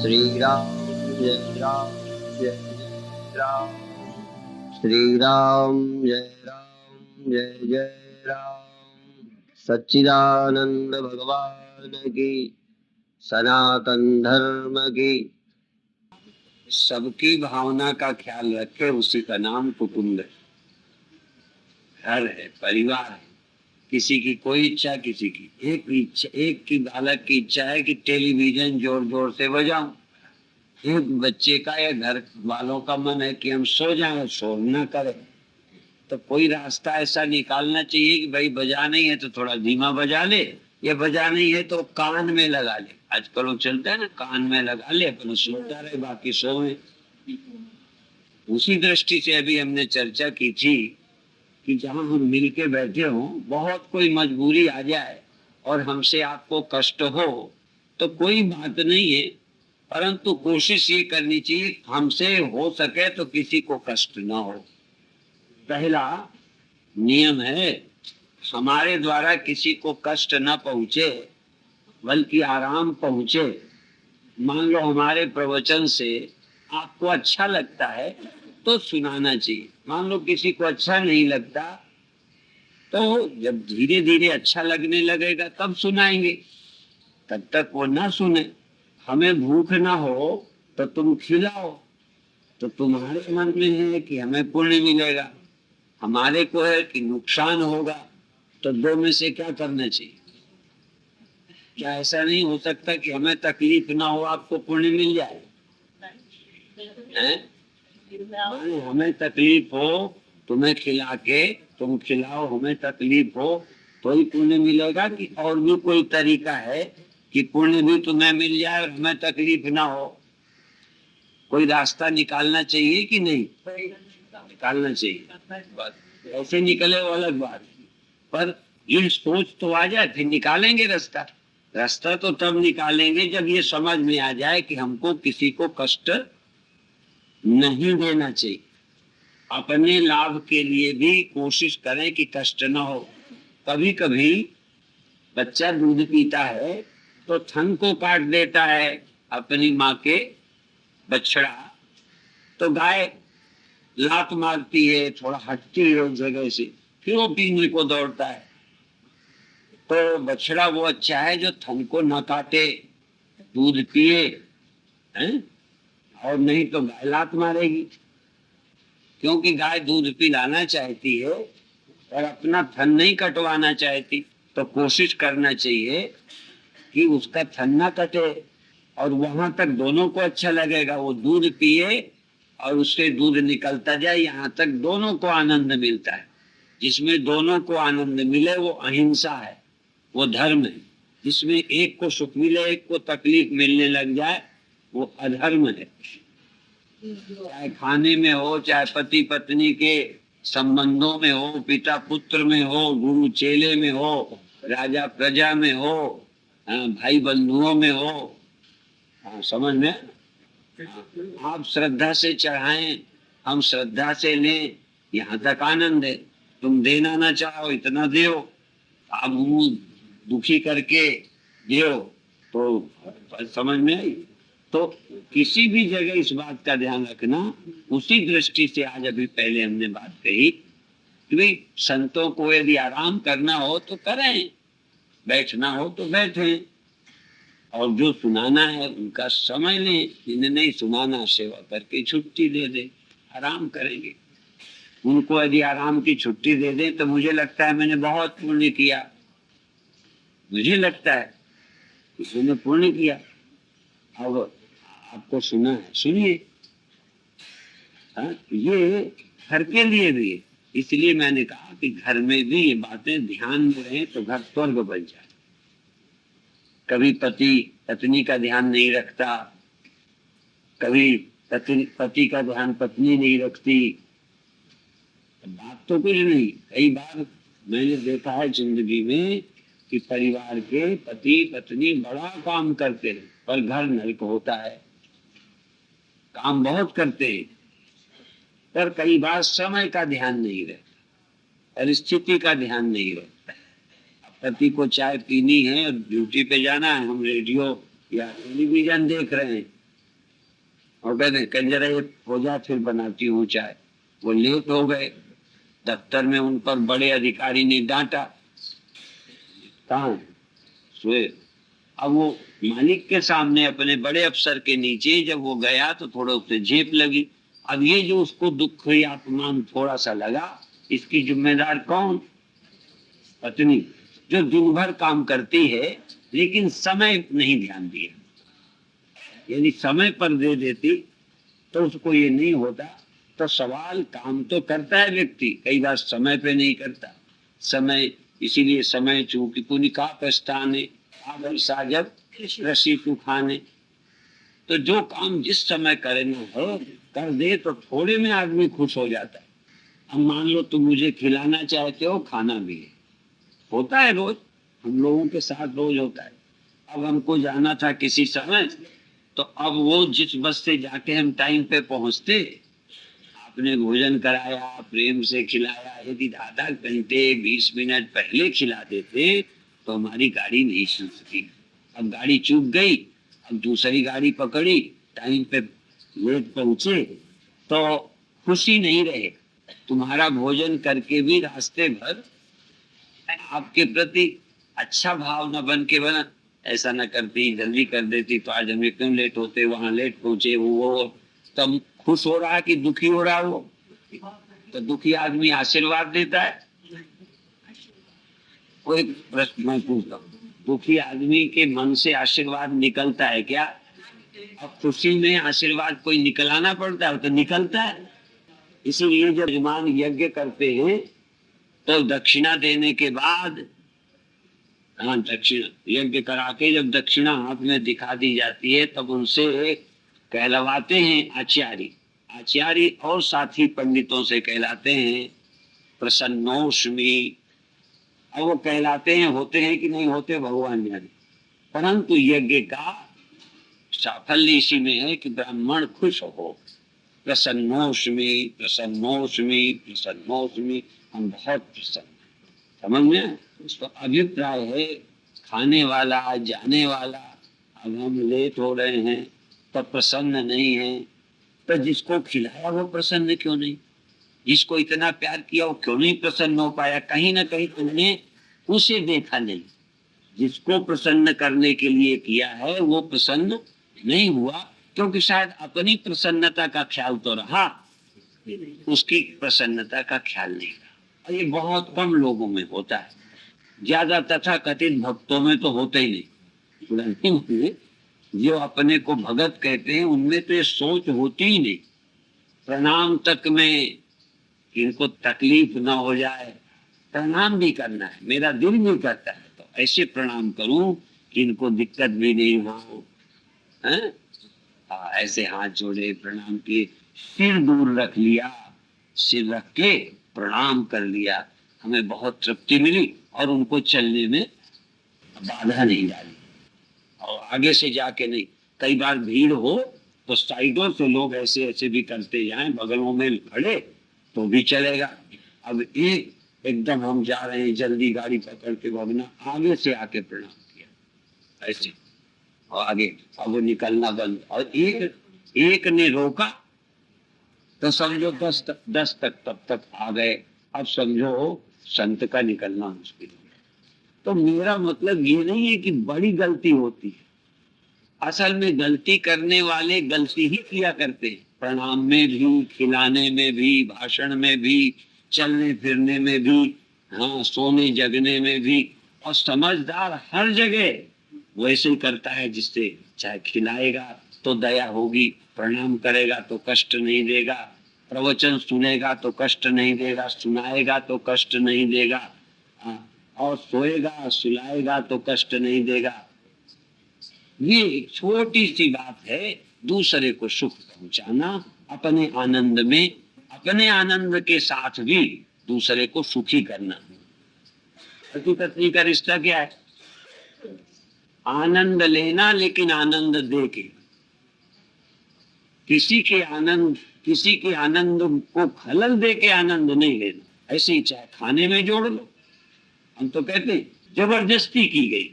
श्री राम जय राम जय जय राम। श्री राम जय जय राम। सच्चिदानंद भगवान की, सनातन धर्म की। सबकी भावना का ख्याल रखे, उसी का नाम कुटुंब है, घर है, परिवार है। किसी की कोई इच्छा, किसी की एक की बालक की इच्छा है कि टेलीविजन जोर जोर से बजाऊं। एक बच्चे का या घर वालों का मन है कि हम सो जाएं, शोर न करें। तो कोई रास्ता ऐसा निकालना चाहिए कि भाई बजा नहीं है तो थोड़ा धीमा बजा ले, या बजा नहीं है तो कान में लगा ले। आजकल वो चलता है ना, कान में लगा ले, अपन सुनता रहे, बाकी सोए। उसी दृष्टि से अभी हमने चर्चा की थी कि जहां हम मिल के बैठे हों, बहुत कोई मजबूरी आ जाए और हमसे आपको कष्ट हो तो कोई बात नहीं है, परंतु कोशिश ये करनी चाहिए हमसे हो सके तो किसी को कष्ट ना हो। पहला नियम है, हमारे द्वारा किसी को कष्ट न पहुंचे बल्कि आराम पहुंचे। मान लो हमारे प्रवचन से आपको अच्छा लगता है तो सुनाना चाहिए। मान लो किसी को अच्छा नहीं लगता, तो जब धीरे धीरे अच्छा लगने लगेगा तब सुनाएंगे, तब तक वो ना सुने। हमें भूख ना हो तो तुम खिलाओ, तो तुम्हारे मन में है कि हमें पुण्य मिलेगा, हमारे को है कि नुकसान होगा। तो दो में से क्या करना चाहिए? क्या ऐसा नहीं हो सकता कि हमें तकलीफ ना हो, आपको पुण्य मिल जाए? माने हमें तकलीफ हो, तुम्हें खिला के तुम खिलाओ, हमें तकलीफ हो तो ही पुण्य मिलेगा, कि और भी कोई तरीका है कि पुण्य भी तुम्हें मिल जाए और हमें तकलीफ ना हो? कोई रास्ता निकालना चाहिए कि नहीं? निकालना चाहिए। बस ऐसे निकले वो अलग बात, पर ये सोच तो आ जाए, फिर निकालेंगे रास्ता। रास्ता तो तब निकालेंगे जब ये समझ में आ जाए कि हमको किसी को कष्ट नहीं देना चाहिए। अपने लाभ के लिए भी कोशिश करें कि कष्ट ना हो। कभी कभी बच्चा दूध पीता है तो थन को काट देता है अपनी माँ के बछड़ा, तो गाय लात मारती है, थोड़ा हटती है उस जगह से, फिर वो पीने को दौड़ता है। तो बछड़ा वो अच्छा है जो थन को न काटे, दूध पिए, हैं? और नहीं तो गाय लात मारेगी, क्योंकि गाय दूध पिलाना चाहती है और अपना थन नहीं कटवाना चाहती। तो कोशिश करना चाहिए कि उसका थन ना कटे, और वहां तक दोनों को अच्छा लगेगा। वो दूध पिए और उससे दूध निकलता जाए, यहाँ तक दोनों को आनंद मिलता है। जिसमें दोनों को आनंद मिले वो अहिंसा है, वो धर्म है। जिसमें एक को सुख मिले, एक को तकलीफ मिलने लग जाए, वो अधर्म है। चाहे खाने में हो, चाहे पति पत्नी के संबंधों में हो, पिता पुत्र में हो, गुरु चेले में हो, राजा प्रजा में हो, भाई बंधुओं में हो। समझ में? आप श्रद्धा से चढ़ाएं, हम श्रद्धा से लें, यहाँ तक आनंद है। तुम देना ना चाहो इतना दो, आप मुंह दुखी करके दो, तो समझ में आई? तो किसी भी जगह इस बात का ध्यान रखना। उसी दृष्टि से आज अभी पहले हमने बात कही कि भाई संतों को यदि आराम करना हो तो करें, बैठना हो तो बैठें, और जो सुनाना है उनका समय लें, जिन्हें नहीं सुनाना सेवा करके छुट्टी दे दे, आराम करेंगे। उनको यदि आराम की छुट्टी दे दें तो मुझे लगता है मैंने बहुत पुण्य किया, मुझे लगता है मैंने पुण्य किया। अब आपको सुना है, सुनिए। ये घर के लिए भी है, इसलिए मैंने कहा कि घर में भी ये बातें ध्यान में रहे तो घर स्वर्ग बन जाए। कभी पति पत्नी का ध्यान नहीं रखता, कभी पति का ध्यान पत्नी नहीं रखती, बात तो कुछ नहीं। कई बार मैंने देखा है जिंदगी में कि परिवार के पति पत्नी बड़ा काम करते हैं पर घर नरक होता है। काम बहुत करते हैं पर कई बार समय का ध्यान नहीं रहता, परिस्थिति का ध्यान नहीं रहता। पति को चाय पीनी है और ड्यूटी पे जाना है, हम रेडियो या टेलीविजन देख रहे हैं, और कहते कह जरा ये हो जाए फिर बनाती हूँ चाय। वो लेट हो गए, दफ्तर में उन पर बड़े अधिकारी ने डांटा, कहाँ है? सोए। अब वो मालिक के सामने अपने बड़े अफसर के नीचे जब वो गया तो थोड़ा उससे झेप लगी। अब ये जो उसको दुख या अपमान थोड़ा सा लगा, इसकी जिम्मेदार कौन? पत्नी, जो दिन भर काम करती है लेकिन समय नहीं ध्यान दिया। यदि समय पर दे देती तो उसको ये नहीं होता। तो सवाल, काम तो करता है व्यक्ति, कई बार समय पे नहीं करता। समय, इसीलिए समय चूंकि पुनि का प्रस्थान है, आवर साजब रसी सुखाने। तो जो काम जिस समय करना है कर दे तो थोड़े में आदमी खुश हो जाता है। अब मान लो तुम मुझे खिलाना चाहते हो, खाना भी है, होता है रोज, हम लोगों के साथ रोज होता है। अब हमको जाना था किसी समय, तो अब वो जिस बस से जाके हम टाइम पे पहुंचते, आपने भोजन कराया, प्रेम से खिलाया, यदि आधा घंटे 20 मिनट पहले खिला देते तो हमारी गाड़ी नहीं चलती। अब गाड़ी चूक गई, अब दूसरी गाड़ी पकड़ी, टाइम पे लेट पहुंचे तो खुशी नहीं रहे। तुम्हारा भोजन करके भी रास्ते भर आपके प्रति अच्छा भाव न बन के बना, ऐसा न करती, जल्दी कर देती तो आज हमें क्यों लेट होते, वहां लेट पहुंचे। वो तब खुश हो रहा है कि दुखी हो रहा है वो? तो दुखी आदमी आशीर्वाद देता है। वो एक प्रश्न मैं पूछता हूँ, दुखी आदमी के मन से आशीर्वाद निकलता है क्या? अब खुशी में आशीर्वाद कोई निकलाना पड़ता है तो निकलता है। इसलिए जब यजमान यज्ञ करते हैं तो दक्षिणा देने के बाद, हाँ दक्षिणा, यज्ञ करा के जब दक्षिणा हाथ में दिखा दी जाती है तब उनसे कहलवाते हैं आचार्य। आचार्य और साथी पंडितों से कहलाते हैं प्रसन्नोष्मी। और वो कहलाते हैं, होते हैं कि नहीं होते भगवान जाने। परंतु यज्ञ का साफल्य इसी में है कि ब्राह्मण खुश हो। प्रसन्नोष्मी प्रसन्नोष्मी प्रसन्नोष्मी, हम बहुत प्रसन्न। समझ में? उसका अभिप्राय है खाने वाला जाने वाला, अब हम लेट हो रहे हैं तो प्रसन्न नहीं है। तो जिसको खिलाया वो प्रसन्न क्यों नहीं? जिसको इतना प्यार किया वो क्यों नहीं प्रसन्न हो पाया? कहीं ना कहीं तुमने उसे देखा नहीं। जिसको प्रसन्न करने के लिए किया है वो प्रसन्न नहीं हुआ, क्योंकि शायद अपनी प्रसन्नता का ख्याल तो रहा, उसकी प्रसन्नता का ख्याल नहीं रहा। और ये बहुत कम लोगों में होता है, ज्यादा तथा कथित भक्तों में तो होता ही नहीं। जो अपने को भगत कहते हैं उनमें तो ये सोच होती ही नहीं। प्रणाम तक में इनको तकलीफ ना हो जाए, प्रणाम भी करना है, मेरा दिल भी करता है तो ऐसे प्रणाम करूं कि इनको दिक्कत भी नहीं हो। हैं? ऐसे हाथ जोड़े प्रणाम किए, सिर दूर रख लिया, सिर रख के प्रणाम कर लिया, हमें बहुत तृप्ति मिली और उनको चलने में बाधा नहीं डाली। और आगे से जाके नहीं, कई बार भीड़ हो तो साइडों से लोग ऐसे ऐसे भी करते जाएं, बगलों में खड़े तो भी चलेगा। अब एकदम हम जा रहे हैं जल्दी गाड़ी पकड़ के, भगना आगे से आके प्रणाम किया ऐसे, और आगे अब वो निकलना बंद। और एक ने रोका तो समझो 10 तक तब तक आ गए। अब समझो संत का निकलना मुश्किल है। तो मेरा मतलब ये नहीं है कि बड़ी गलती होती है, असल में गलती करने वाले गलती ही किया करते हैं। प्रणाम में भी, खिलाने में भी, भाषण में भी, चलने फिरने में भी, हाँ सोने जगने में भी। और समझदार हर जगह वैसे ही करता है, जिससे चाहे खिलाएगा तो दया होगी, प्रणाम करेगा तो कष्ट नहीं देगा, प्रवचन सुनेगा तो कष्ट नहीं देगा, सुनाएगा तो कष्ट नहीं देगा, और सोएगा सुलाएगा तो कष्ट नहीं देगा। ये एक छोटी सी बात है, दूसरे को सुख पहुंचाना, अपने आनंद में, अपने आनंद के साथ भी दूसरे को सुखी करना। पति पत्नी का रिश्ता क्या है? आनंद लेना, लेकिन आनंद दे के। किसी के आनंद को खलल दे के आनंद नहीं लेना। ऐसे ही चाहे खाने में जोड़ लो, हम तो कहते हैं जबरदस्ती की गई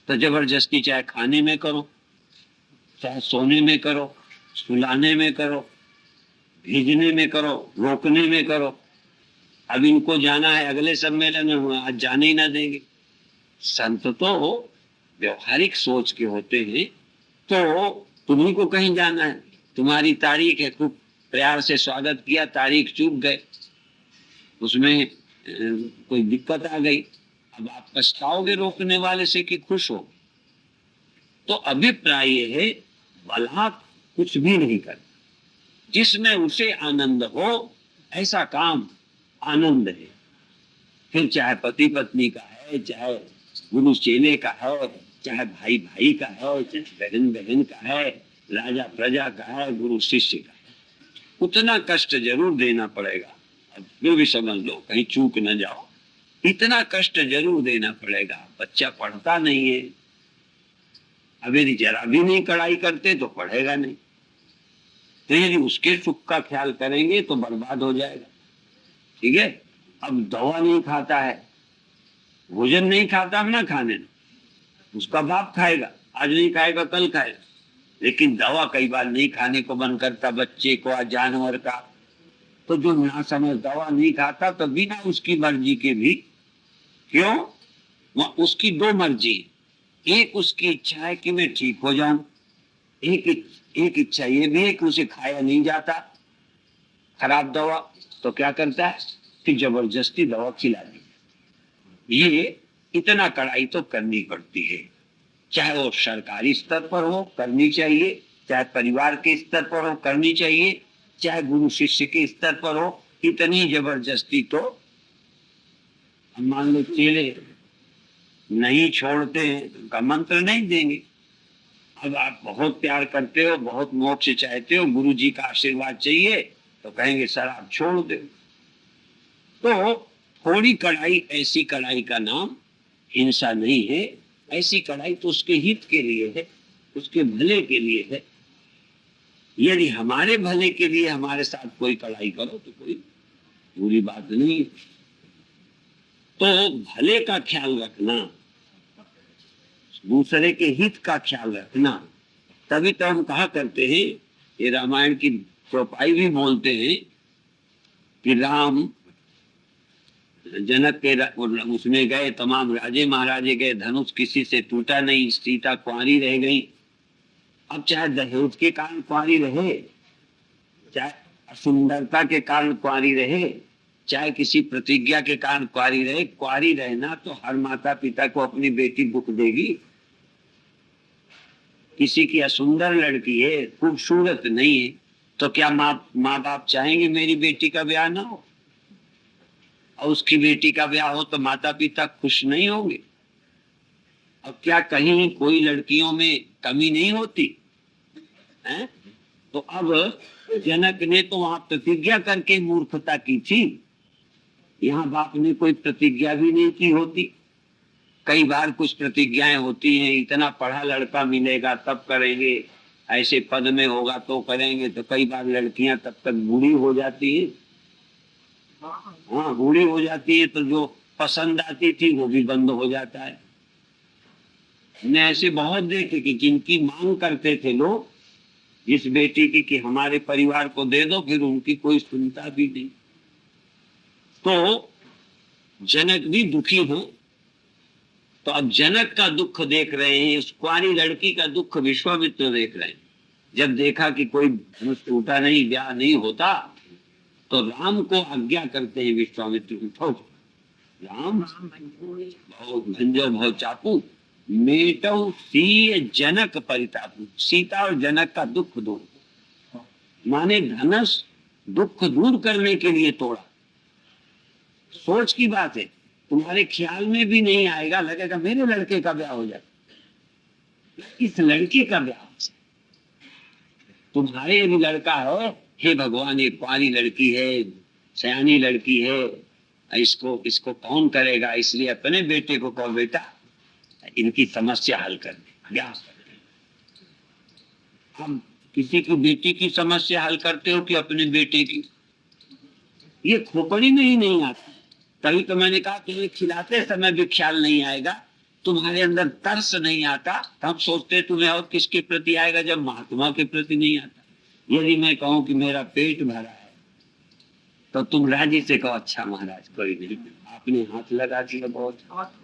तो जबरदस्ती चाहे खाने में करो, चाहे सोने में करो, सुलाने में करो, भेजने में करो, रोकने में करो। अब इनको जाना है, अगले सम्मेलन में हुआ, आज जाने ही ना देंगे। संत तो व्यवहारिक सोच के होते हैं। तो तुम्ही को कहीं जाना है, तुम्हारी तारीख है, खूब प्यार से स्वागत किया, तारीख चूक गए, उसमें कोई दिक्कत आ गई, अब आप पछताओगे रोकने वाले से कि खुश हो? तो अभिप्राय ये है, भला कुछ भी नहीं कर, जिसमें उसे आनंद हो ऐसा काम आनंद है। फिर चाहे पति पत्नी का है, चाहे गुरु चेले का है, चाहे भाई भाई का है, चाहे बहन बहन का है, राजा प्रजा का है, गुरु शिष्य का है, उतना कष्ट जरूर देना पड़ेगा। अब फिर भी समझ लो, कहीं चूक न जाओ, इतना कष्ट जरूर देना पड़ेगा। बच्चा पढ़ता नहीं है, अब यदि जरा भी नहीं कड़ाई करते तो पढ़ेगा नहीं, तो यदि उसके सुख का ख्याल करेंगे तो बर्बाद हो जाएगा। ठीक है, अब दवा नहीं खाता है, भोजन नहीं खाता, अब ना खाने ना, उसका बाप खाएगा, आज नहीं खाएगा कल खाएगा, लेकिन दवा कई बार नहीं खाने को मन करता बच्चे को, आज जानवर का, तो जो ना समझ दवा नहीं खाता तो बिना उसकी मर्जी के भी, क्यों, वह उसकी दो मर्जी, एक उसकी इच्छा है कि मैं ठीक हो जाऊं, एक इच्छा ये भी है कि उसे खाया नहीं जाता खराब दवा, तो क्या करता है कि जबरदस्ती दवा खिला दी। ये इतना कड़ाई तो करनी पड़ती है, चाहे वो सरकारी स्तर पर हो करनी चाहिए, चाहे परिवार के स्तर पर हो करनी चाहिए, चाहे गुरु शिष्य के स्तर पर हो, इतनी जबरदस्ती तो। हम मान लो चेले नहीं छोड़ते हैं, उनका मंत्र नहीं देंगे। अब आप बहुत प्यार करते हो, बहुत मोक्ष चाहते हो, गुरु जी का आशीर्वाद चाहिए, तो कहेंगे सर आप छोड़ दो। तो थोड़ी कड़ाई, ऐसी कड़ाई का नाम हिंसा नहीं है, ऐसी कड़ाई तो उसके हित के लिए है, उसके भले के लिए है। यदि हमारे भले के लिए हमारे साथ कोई कड़ाई करो तो कोई बुरी बात नहीं। तो भले का ख्याल रखना, दूसरे के हित का ख्याल रखना, तभी तो हम कहा करते हैं, ये रामायण की चौपाई भी बोलते हैं कि राम जनक के उसमें गए, तमाम राजे महाराजे गए, धनुष किसी से टूटा नहीं, सीता कुंवारी रह गई। अब चाहे दहेज के कारण कुंवारी रहे, चाहे सुंदरता के कारण कुंवारी रहे, चाहे किसी प्रतिज्ञा के कारण कुंवारी रहे, कुंवारी रहना तो हर माता पिता को अपनी बेटी दुख देगी। किसी की असुंदर लड़की है, खूबसूरत नहीं है, तो क्या माँ बाप चाहेंगे मेरी बेटी का ब्याह ना हो? और उसकी बेटी का ब्याह हो तो माता पिता खुश नहीं होंगे? अब क्या कहीं कोई लड़कियों में कमी नहीं होती है? तो अब जनक ने तो वहां प्रतिज्ञा करके मूर्खता की थी, यहाँ बाप ने कोई प्रतिज्ञा भी नहीं की होती। कई बार कुछ प्रतिज्ञाएं होती हैं, इतना पढ़ा लड़का मिलेगा तब करेंगे, ऐसे पद में होगा तो करेंगे, तो कई बार लड़कियां तब तक बूढ़ी हो जाती है। हाँ, बूढ़ी हो जाती है तो जो पसंद आती थी वो भी बंद हो जाता है। हमने ऐसे बहुत देखे कि जिनकी मांग करते थे लोग जिस बेटी की कि हमारे परिवार को दे दो, फिर उनकी कोई सुनता भी नहीं। तो जनक भी दुखी हो, तो अब जनक का दुख देख रहे हैं, उस कुंवारी लड़की का दुख विश्वामित्र देख रहे हैं। जब देखा कि कोई धनुष टूटा नहीं, ब्याह नहीं होता, तो राम को आज्ञा करते हैं विश्वामित्र, उठो राम, बहुत भंजर बहुत चाकू, मेटौ सीय जनक परितापु, सीता और जनक का दुख दूर, माने धनुष दुख दूर करने के लिए तोड़ा। सोच की बात है, तुम्हारे ख्याल में भी नहीं आएगा, लगेगा मेरे लड़के का ब्याह हो जाए, इस लड़के का ब्याह, तुम्हारे यदि लड़का हो, हे भगवान ये कुंवारी लड़की है, सयानी लड़की है, इसको कौन करेगा, इसलिए अपने बेटे को कहो बेटा इनकी समस्या हल कर दे, ब्याह कर दे। हम किसी की बेटी की समस्या हल करते हो कि अपने बेटे की? ये खोपड़ी में ही नहीं आता। तभी तो मैंने कहा तुम्हें खिलाते समय भी ख्याल नहीं आएगा, तुम्हारे अंदर तरस नहीं आता, तो हम सोचते तुम्हें और किसके प्रति आएगा जब महात्मा के प्रति नहीं आता। यदि मैं कहूँ कि मेरा पेट भरा है तो तुम राजी से कहो अच्छा महाराज कोई नहीं, आपने हाथ लगा दिया बहुत,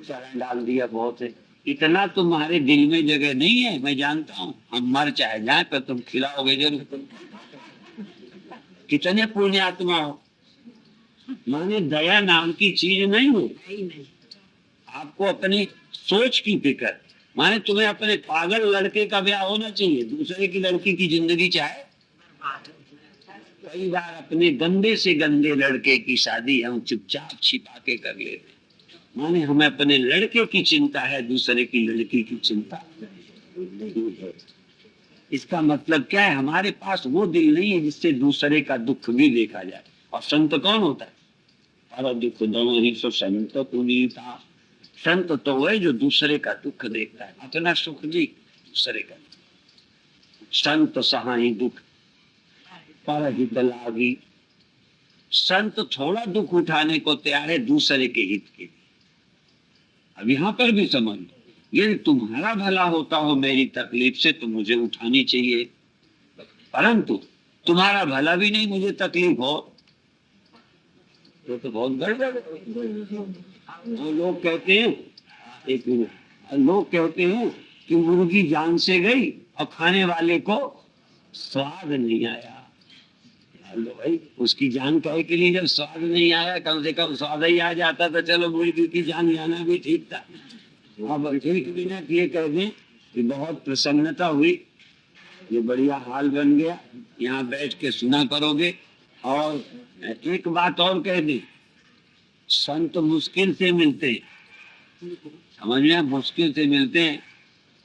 चरण डाल दिया बहुत है, इतना तुम्हारे दिल में जगह नहीं है, मैं जानता हूँ, हम मर चाहे जाए पर तुम खिलाओगे जरूर। कितने पुण्यात्मा हो, माने दया नाम की चीज नहीं हो। आपको अपनी सोच की फिक्र, माने तुम्हें अपने पागल लड़के का ब्याह होना चाहिए, दूसरे की लड़की की जिंदगी चाहे। कई बार अपने गंदे से गंदे लड़के की शादी हम चुपचाप छिपा के कर लेते, माने हमें अपने लड़के की चिंता है, दूसरे की लड़की की चिंता नहीं है। इसका मतलब क्या है, हमारे पास वो दिल नहीं है जिससे दूसरे का दुख भी देखा जाए। और संत कौन होता है, पर दुख दो ही सो संत पुनीता, संत तो वह जो दूसरे का दुख देखता है, अपना सुख नहीं दूसरे का। संत सहाई दुख पर हित लागी, संत थोड़ा दुख उठाने को तैयार है दूसरे के हित के लिए। अब यहाँ पर भी समझ लो, यदि तुम्हारा भला होता हो मेरी तकलीफ से तो मुझे उठानी चाहिए, परंतु तुम्हारा भला भी नहीं मुझे तकलीफ हो तो बहुत गड़बड़ है। वो लोग कहते हैं, एक मिनट, लोग कहते हैं कि मुर्गी जान से गई और खाने वाले को स्वाद नहीं आया। लो भाई, उसकी जान काहे के लिए, जब स्वाद नहीं आया, कम से कम स्वाद ही आ जाता तो चलो मुर्गी की जान जाना भी ठीक था। अब ठीक बिना ये कह दें कि बहुत प्रसन्नता हुई, ये बढ़िया हाल बन गया, यहाँ बैठ के सुना करोगे। और एक बात और कह दें, संत मुश्किल से मिलते हैं, समझ में, मुश्किल से मिलते हैं।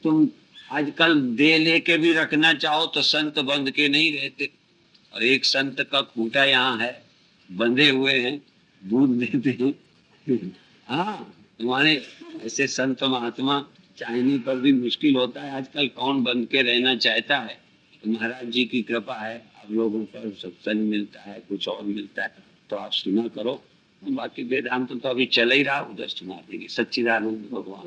तुम आजकल दे लेके भी रखना चाहो तो संत बंध के नहीं रहते, और एक संत का खूंटा यहाँ है, बंधे हुए हैं, दूध देते हैं। हाँ, तुम्हारे ऐसे संत महात्मा चाहने पर भी मुश्किल होता है, आजकल कौन बंध के रहना चाहता है। तो महाराज जी की कृपा है, आप लोगों पर सत्संग मिलता है, कुछ और मिलता है, तो आप सुना करो। बाकी वेदांत तो अभी चल ही रहा, उधर सुना देंगे। सच्चिदानंद भगवान।